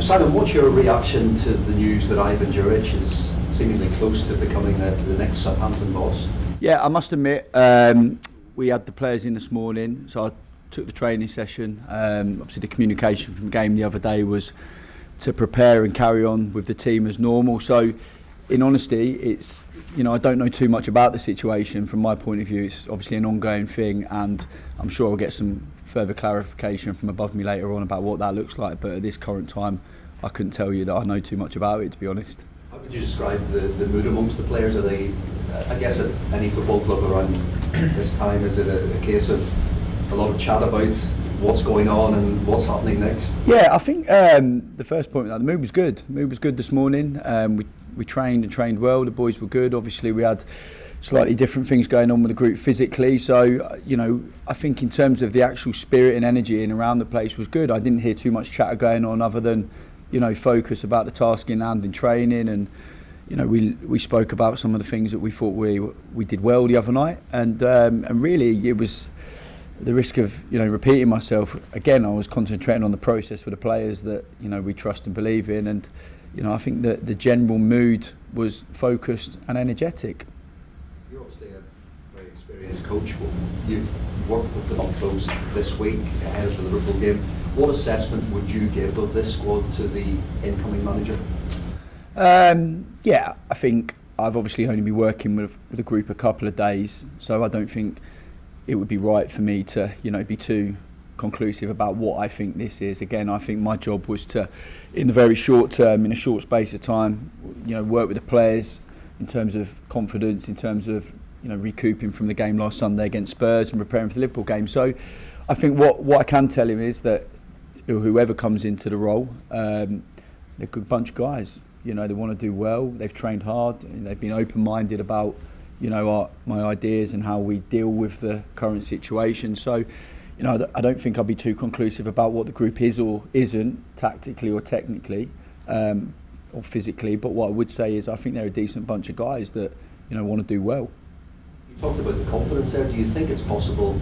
Simon, what's your reaction to the news that Ivan Juric is seemingly close to becoming the next Southampton boss? Yeah, I must admit, we had the players in this morning, so I took the training session. Obviously the communication from the game the other day was to prepare and carry on with the team as normal. So in honesty, it's, I don't know too much about the situation. From my point of view, it's obviously an ongoing thing, and I'm sure I'll get some further clarification from above me later on about what that looks like. But at this current time, I couldn't tell you that I know too much about it, to be honest. How would you describe the mood amongst the players? Are they, I guess at any football club around this time, is it a case of a lot of chat about what's going on and what's happening next? Yeah, I think the first point, the mood was good. The mood was good this morning. We trained well. The boys were good. Obviously, we had slightly different things going on with the group physically. So, I think in terms of the actual spirit and energy in around the place was good. I didn't hear too much chatter going on other than, focus about the task in hand in training. And, we spoke about some of the things that we thought we did well the other night. And really, it was the risk of, repeating myself. Again, I was concentrating on the process with the players that, we trust and believe in. And, I think that the general mood was focused and energetic. You're obviously a very experienced coach. You've worked with them up close this week ahead of the Liverpool game. What assessment would you give of this squad to the incoming manager? Yeah, I think I've obviously only been working with the group a couple of days, so I don't think it would be right for me to, be too conclusive about what I think this is. Again, I think my job was to, in the very short term, in a short space of time, work with the players in terms of confidence, in terms of, recouping from the game last Sunday against Spurs and preparing for the Liverpool game. So I think what I can tell him is that whoever comes into the role, they're a good bunch of guys. They want to do well. They've trained hard. And they've been open-minded about, my ideas and how we deal with the current situation. So, I don't think I'll be too conclusive about what the group is or isn't, tactically or technically, or physically. But what I would say is I think they're a decent bunch of guys that, want to do well. You talked about the confidence there. Do you think it's possible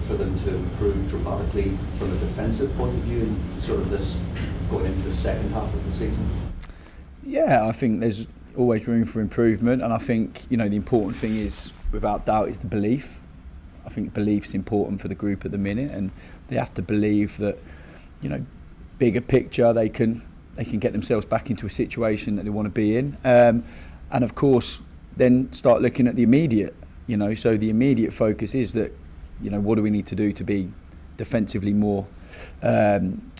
for them to improve dramatically from a defensive point of view in sort of this going into the second half of the season? Yeah, I think there's always room for improvement, and I think the important thing is, without doubt, is the belief. I think belief's important for the group at the minute, and they have to believe that bigger picture they can get themselves back into a situation that they want to be in, and of course then start looking at the immediate. So the immediate focus is that what do we need to do to be defensively more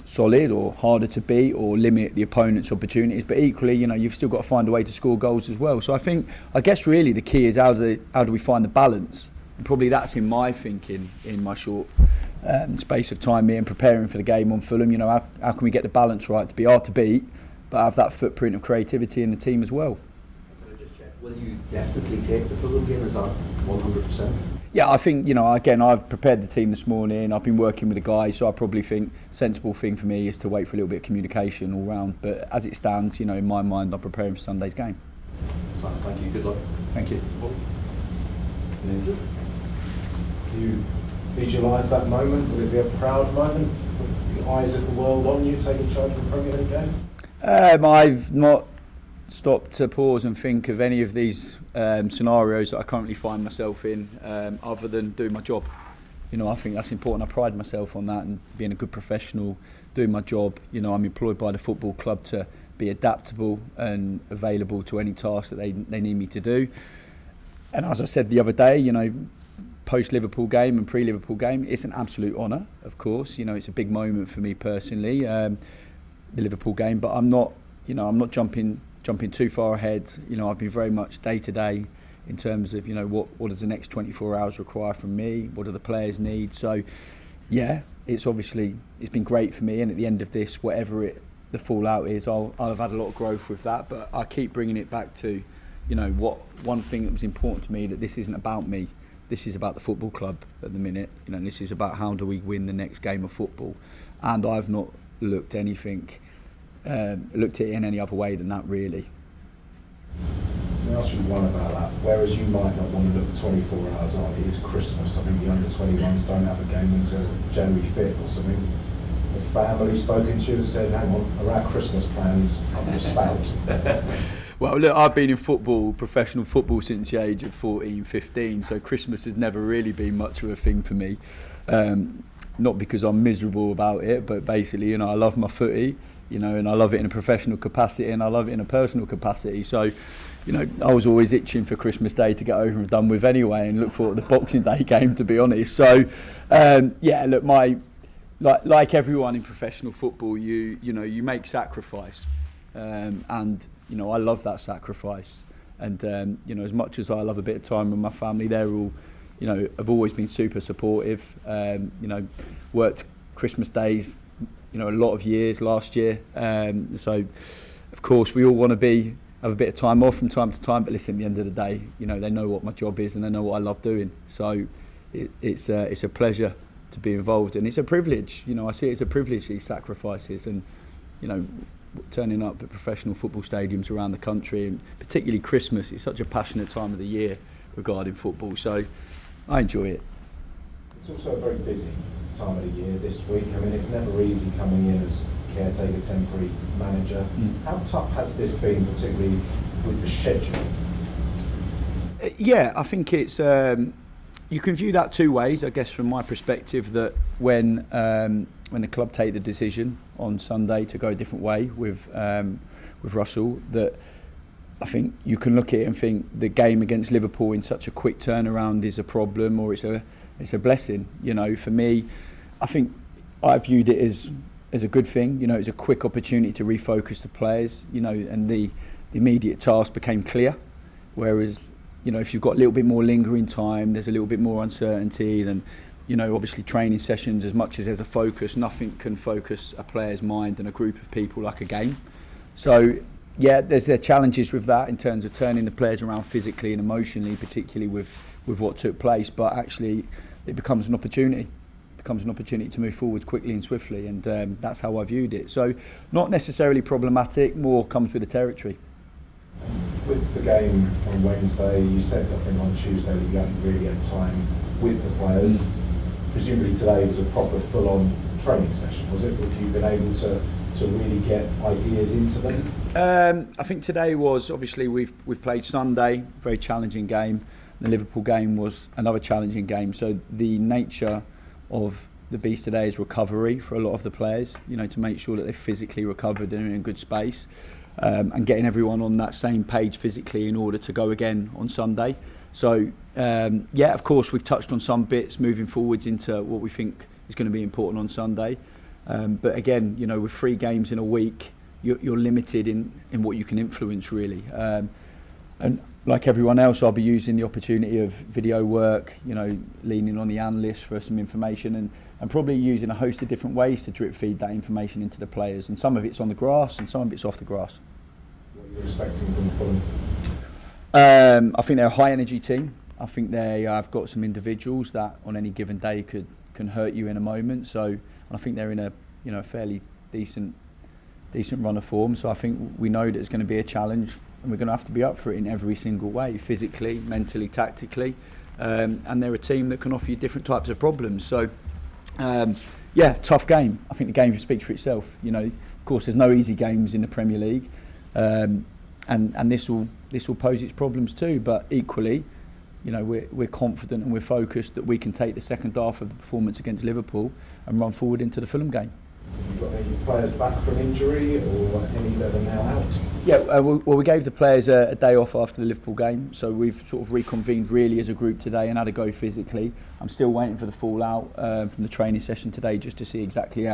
solid or harder to beat or limit the opponent's opportunities, but equally you've still got to find a way to score goals as well. So I guess really the key is how do we find the balance, and probably that's in my thinking in my short space of time here and preparing for the game on Fulham. How can we get the balance right to be hard to beat but have that footprint of creativity in the team as well. Can I just check, will you definitely take the Fulham game? Is that 100%? Yeah, I think, again, I've prepared the team this morning. I've been working with the guys, so I probably think sensible thing for me is to wait for a little bit of communication all round. But as it stands, in my mind, I'm preparing for Sunday's game. Simon, thank you. Good luck. Thank you. Can you visualise that moment? Will it be a proud moment? The eyes of the world on you taking charge of the Premier League game? I've not stopped to pause and think of any of these scenarios that I currently find myself in, other than doing my job. I think that's important. I pride myself on that and being a good professional, doing my job. I'm employed by the football club to be adaptable and available to any task that they need me to do. And as I said the other day, post-Liverpool game and pre-Liverpool game, it's an absolute honour, of course. It's a big moment for me personally, the Liverpool game, but I'm not jumping too far ahead. I've been very much day to day in terms of what does the next 24 hours require from me, what do the players need. So yeah, it's been great for me, and at the end of this, whatever the fallout is, I'll have had a lot of growth with that. But I keep bringing it back to what one thing that was important to me, that this isn't about me, this is about the football club at the minute. This is about how do we win the next game of football, and I've not looked at it in any other way than that, really. Let me ask you one about that. Whereas you might not want to look 24 hours on, it is Christmas. I think the under-21s don't have a game until January 5th or something. the family spoken to you and said, hang on, are our Christmas plans up the spout? Well, look, I've been in football, professional football, since the age of 14, 15, so Christmas has never really been much of a thing for me. Not because I'm miserable about it, but basically, I love my footy, and I love it in a professional capacity and I love it in a personal capacity. So, I was always itching for Christmas Day to get over and done with anyway, and look forward to the Boxing Day game, to be honest. So, look, like everyone in professional football, you make sacrifice, and I love that sacrifice. And as much as I love a bit of time with my family, they're all, have always been super supportive. Worked Christmas days, a lot of years last year. So, of course, we all want to have a bit of time off from time to time. But listen, at the end of the day, they know what my job is and they know what I love doing. So, it's a pleasure to be involved, and it's a privilege. I see it as a privilege, these sacrifices, and turning up at professional football stadiums around the country, and particularly Christmas. It's such a passionate time of the year regarding football. So, I enjoy it. It's also a very busy time of the year this week. I mean, it's never easy coming in as caretaker, temporary manager. How tough has this been, particularly with the schedule? Yeah, I think it's you can view that two ways, I guess, from my perspective. That when the club take the decision on Sunday to go a different way with Russell, that I think you can look at it and think the game against Liverpool in such a quick turnaround is a problem, or it's a blessing. For me, I think I viewed it as a good thing. It's a quick opportunity to refocus the players. And the immediate task became clear. Whereas, if you've got a little bit more lingering time, there's a little bit more uncertainty. Then, obviously training sessions, as much as there's a focus, nothing can focus a player's mind and a group of people like a game. So, yeah, there's challenges with that in terms of turning the players around physically and emotionally, particularly with what took place. But actually, it becomes an opportunity. To move forward quickly and swiftly, and that's how I viewed it. So, not necessarily problematic. More comes with the territory. With the game on Wednesday, you said, I think on Tuesday, that you hadn't really had time with the players. Presumably today was a proper full-on training session, was it? Have you been able to really get ideas into them? I think today was, obviously we've played Sunday, very challenging game. The Liverpool game was another challenging game. So the nature of the beast today is recovery for a lot of the players, to make sure that they're physically recovered and in a good space, and getting everyone on that same page physically in order to go again on Sunday. So, of course, we've touched on some bits moving forwards into what we think is going to be important on Sunday. But again, with 3 games in a week, you're limited in what you can influence, really. And like everyone else, I'll be using the opportunity of video work, leaning on the analysts for some information, and probably using a host of different ways to drip feed that information into the players. And some of it's on the grass and some of it's off the grass. What are you expecting from Fulham? I think they're a high energy team. I think they have got some individuals that on any given day can hurt you in a moment. So I think they're in a fairly decent run of form. So I think we know that it's going to be a challenge, and we're going to have to be up for it in every single way, physically, mentally, tactically. And they're a team that can offer you different types of problems. So, tough game. I think the game speaks for itself. Of course, there's no easy games in the Premier League, and this will pose its problems too. But equally, we're confident and we're focused that we can take the second half of the performance against Liverpool and run forward into the Fulham game. Have you got any players back from injury, or any that are now out? Yeah, we gave the players a day off after the Liverpool game, so we've sort of reconvened really as a group today and had a go physically. I'm still waiting for the fallout from the training session today, just to see exactly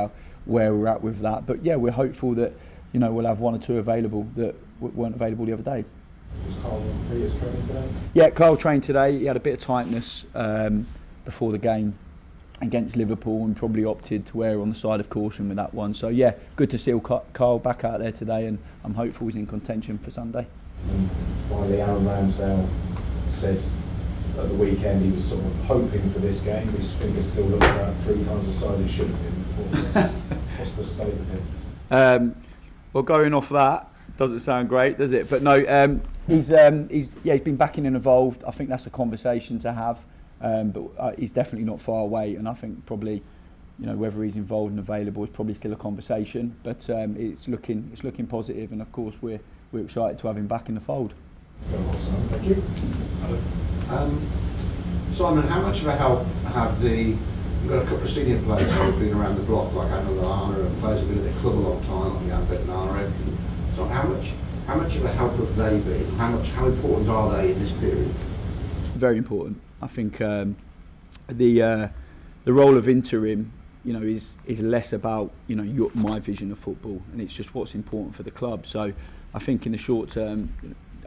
where we're at with that. But yeah, we're hopeful that we'll have 1 or 2 available that weren't available the other day. Was Carl Peters training today? Yeah, Carl trained today. He had a bit of tightness before the game against Liverpool, and probably opted to err on the side of caution with that one. So yeah, good to see Carl back out there today, and I'm hopeful he's in contention for Sunday. And finally, Aaron Ramsdale said at the weekend he was sort of hoping for this game. His fingers still look about 3 times the size it should have been. What's the state of him? Well, going off that, doesn't sound great, does it? But no, he's been backing and involved. I think that's a conversation to have. But he's definitely not far away, and I think probably whether he's involved and available is probably still a conversation, but it's looking positive, and of course we're excited to have him back in the fold. Thank you. Simon, how much of a help have you've got a couple of senior players who have been around the block, like Anna Lallana, and players who have been at their club a long time, like Jan Bednara. So how much of a help have they been? How important are they in this period? Very important. I think the role of interim, is less about my vision of football, and it's just what's important for the club. So I think in the short term,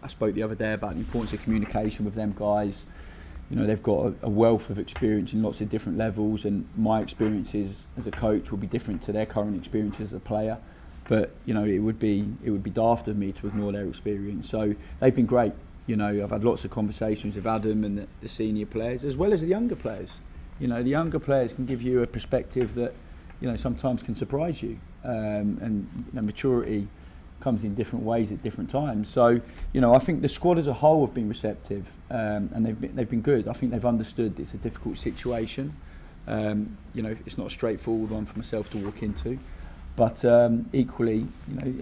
I spoke the other day about the importance of communication with them guys. They've got a wealth of experience in lots of different levels, and my experiences as a coach will be different to their current experiences as a player. But it would be daft of me to ignore their experience. So they've been great. I've had lots of conversations with Adam and the senior players, as well as the younger players. The younger players can give you a perspective that sometimes can surprise you, and maturity comes in different ways at different times. So I think the squad as a whole have been receptive, and they've been good. I think they've understood it's a difficult situation. It's not a straightforward one for myself to walk into, but equally,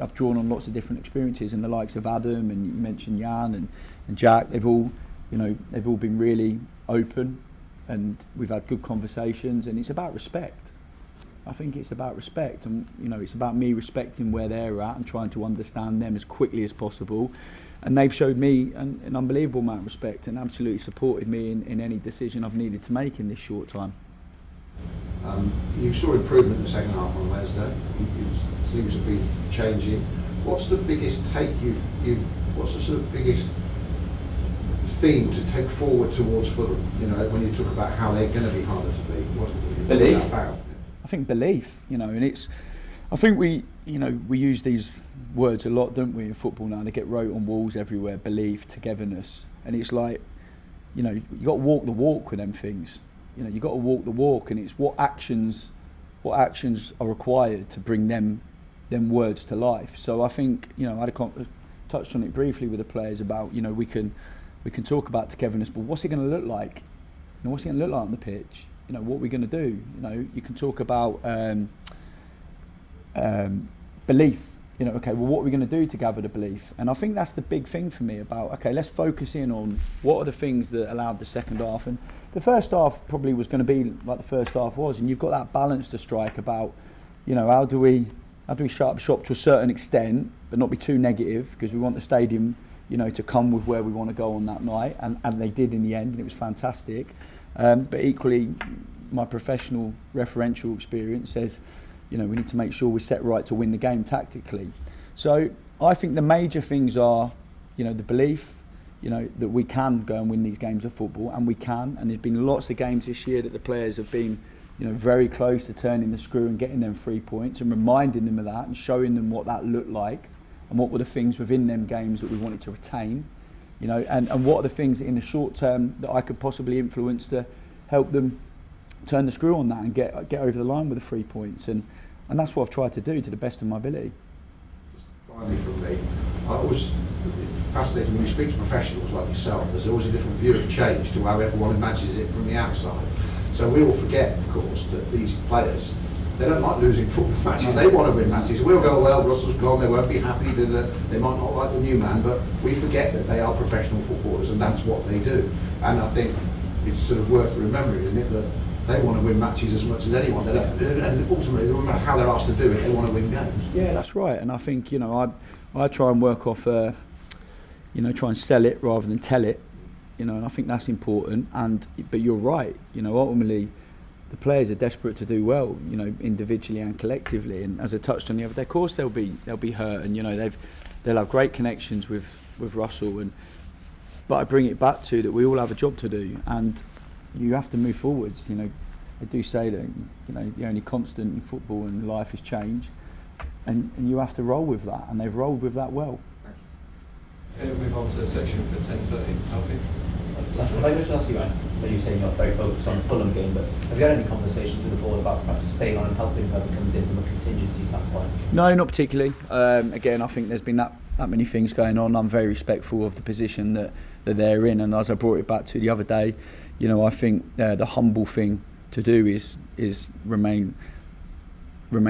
I've drawn on lots of different experiences, and the likes of Adam, and you mentioned Jan and Jack. They've all been really open, and we've had good conversations, and it's about respect. I think it's about respect, and it's about me respecting where they're at and trying to understand them as quickly as possible. And they've showed me an unbelievable amount of respect and absolutely supported me in any decision I've needed to make in this short time. You saw improvement in the second half on Wednesday. Things have been changing. What's the biggest what's the sort of biggest theme to take forward towards Fulham? When you talk about how they're going to be harder to beat. What is that about? I think belief, and it's. I think we use these words a lot, don't we, in football now? They get wrote on walls everywhere. Belief, togetherness, and it's like, you got to walk the walk with them things. You got to walk the walk, and it's what actions are required to bring them words to life. So I think I touched on it briefly with the players about we can talk about togetherness, but what's it going to look like? What's it going to look like on the pitch? What we're going to do. You can talk about belief. Okay, well, what are we going to do to gather the belief? And I think that's the big thing for me about, okay, let's focus in on what are the things that allowed the second half. And the first half probably was going to be like the first half was, and you've got that balance to strike about, how do we shut up shop to a certain extent, but not be too negative, because we want the stadium, to come with where we want to go on that night, and they did in the end, and it was fantastic. But equally, my professional referential experience says, we need to make sure we're set right to win the game tactically. So I think the major things are, the belief, that we can go and win these games of football, and we can. And there's been lots of games this year that the players have been, very close to turning the screw and getting them 3 points, and reminding them of that and showing them what that looked like, and what were the things within them games that we wanted to retain. And what are the things in the short term that I could possibly influence to help them turn the screw on that and get over the line with the 3 points. And that's what I've tried to do to the best of my ability. Just finally from me, I always fascinating when you speak to professionals like yourself, there's always a different view of change to how everyone imagines it from the outside. So we all forget, of course, that these players, they don't like losing football matches. They want to win matches. We'll go, well, Russell's gone, they won't be happy, they might not like the new man, but we forget that they are professional footballers, and that's what they do. And I think it's sort of worth remembering, isn't it, that they want to win matches as much as anyone. And ultimately, no matter how they're asked to do it, they want to win games. Yeah, that's right. And I think, I try and work off, try and sell it rather than tell it, and I think that's important. But you're right, ultimately, the players are desperate to do well, individually and collectively. And as I touched on the other day, of course they'll be hurt, and they'll have great connections with Russell. But I bring it back to that we all have a job to do, and you have to move forwards. I do say that the only constant in football and life is change, and you have to roll with that, and they've rolled with that well. Can we move on to the section for 10:30, Alfie? Sasha, if I could just ask you, I know you're saying you're not very focused on the Fulham game, but have you had any conversations with the board about perhaps staying on and helping whoever comes in from a contingency standpoint? No, not particularly. Again, I think there's been that many things going on. I'm very respectful of the position that they're in, and as I brought it back to the other day, I think the humble thing to do is remain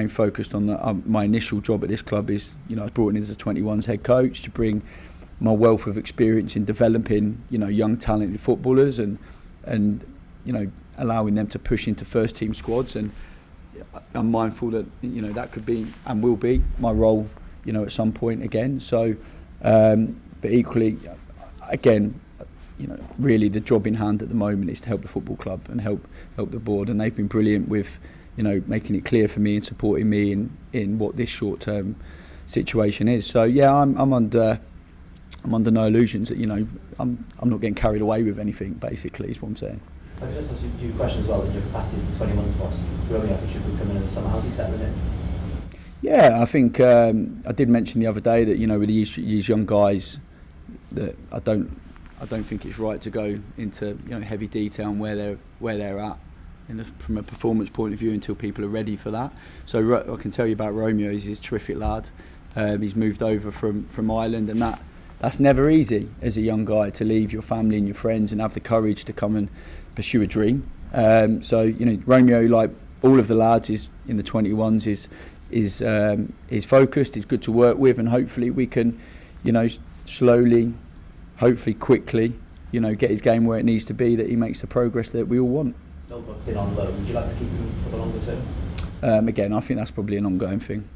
focused on my initial job at this club is, I was brought in as a 21s head coach to bring my wealth of experience in developing, young talented footballers and allowing them to push into first team squads. And I'm mindful that that could be and will be my role at some point again. So but equally, again, really the job in hand at the moment is to help the football club and help the board, and they've been brilliant with making it clear for me and supporting me in what this short term situation is. So yeah, I'm under no illusions that I'm not getting carried away with anything, basically, is what I'm saying. I just have a few questions as well in your capacity as the 21s boss. Romeo, I think, should be coming in the summer. How's he settling in? Yeah, I think I did mention the other day that with these young guys, that I don't think it's right to go into heavy detail on where they're at from a performance point of view until people are ready for that. So I can tell you about Romeo. He's a terrific lad. He's moved over from Ireland, and that's never easy as a young guy, to leave your family and your friends and have the courage to come and pursue a dream. So Romeo, like all of the lads, is in the 21s, is focused. He's good to work with, and hopefully we can slowly, hopefully quickly, get his game where it needs to be, that he makes the progress that we all want. No books in on loan. Would you like to keep him for the longer term? Again, I think that's probably an ongoing thing.